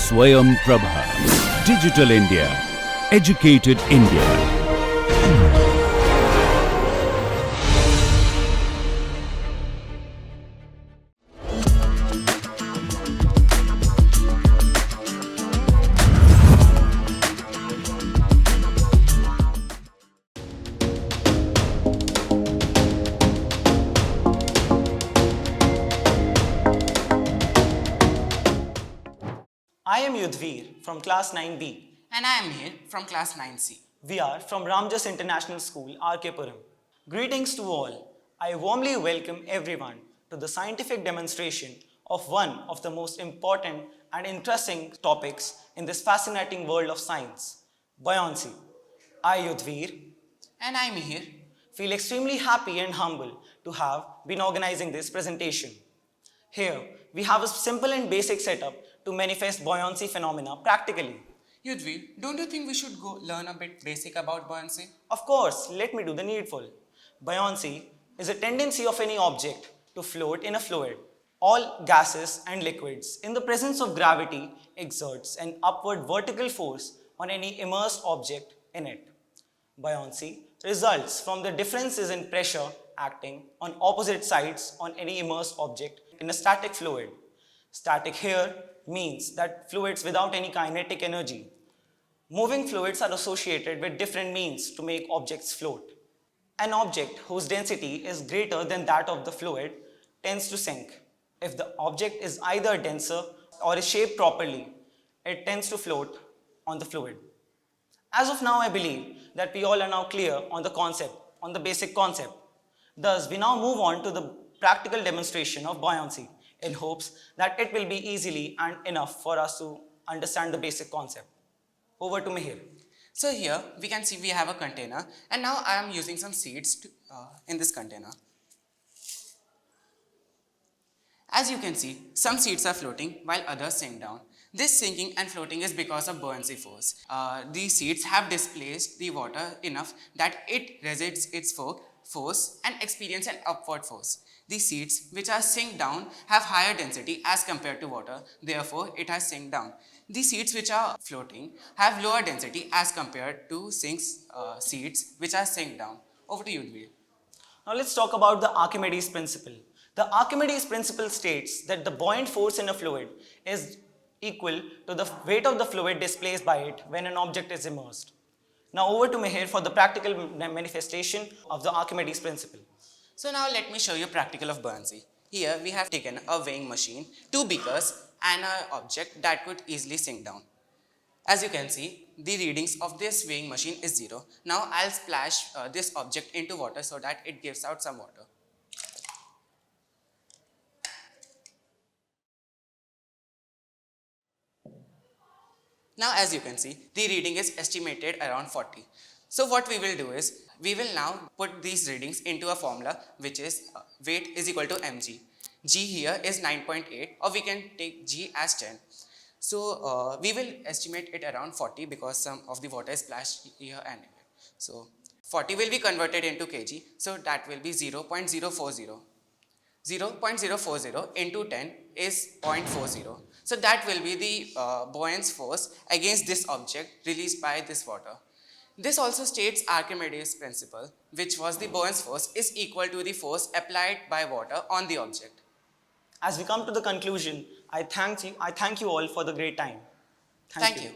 Swayam Prabha. Digital India. Educated India. I am Yudhvir from class 9B. And I am here from class 9C. We are from Ramjas International School, R.K. Puram. Greetings to all. I warmly welcome everyone to the scientific demonstration of one of the most important and interesting topics in this fascinating world of science, buoyancy. I, Yudhvir, And I am here. feel extremely happy and humble to have been organizing this presentation. Here, we have a simple and basic setup to manifest buoyancy phenomena practically. Yudhvir, don't you think we should go learn a bit basic about buoyancy? Of course, let me do the needful. Buoyancy is a tendency of any object to float in a fluid. All gases and liquids in the presence of gravity exerts an upward vertical force on any immersed object in it. Buoyancy results from the differences in pressure acting on opposite sides on any immersed object in a static fluid. Static here means that fluids without any kinetic energy. Moving fluids are associated with different means to make objects float. An object whose density is greater than that of the fluid tends to sink. If the object is either denser or is shaped properly, it tends to float on the fluid. As of now, I believe that we all are now clear on the concept, on the basic concept. Thus, we now move on to the practical demonstration of buoyancy in hopes that it will be easily and enough for us to understand the basic concept. Over to Mihir. So here we can see we have a container, and now I am using some seeds in this container. As you can see, some seeds are floating while others sink down. This sinking and floating is because of buoyancy force. These seeds have displaced the water enough that it resists its force and experience an upward force. These seeds, which are sink down, have higher density as compared to water, therefore it has sink down. These seeds which are floating have lower density as compared to seeds which are sink down. Over to you, Dvir. Now let's talk about the Archimedes principle. The Archimedes principle states that the buoyant force in a fluid is equal to the weight of the fluid displaced by it when an object is immersed. Now over to Mihir for the practical manifestation of the Archimedes principle. So now let me show you practical of buoyancy. Here we have taken a weighing machine, 2 beakers and an object that could easily sink down. As you can see, the readings of this weighing machine is 0. Now I'll splash this object into water so that it gives out some water. Now as you can see, the reading is estimated around 40. So what we will do is, we will now put these readings into a formula which is weight is equal to mg. G here is 9.8, or we can take G as 10. So we will estimate it around 40 because some of the water is splashed here and here. So 40 will be converted into kg, so that will be 0.040. 0.040 into 10 is 0.40. So that will be the buoyant force against this object released by this water. This also states Archimedes' principle, which was the buoyant force is equal to the force applied by water on the object. As we come to the conclusion, I thank you all for the great time. Thank you.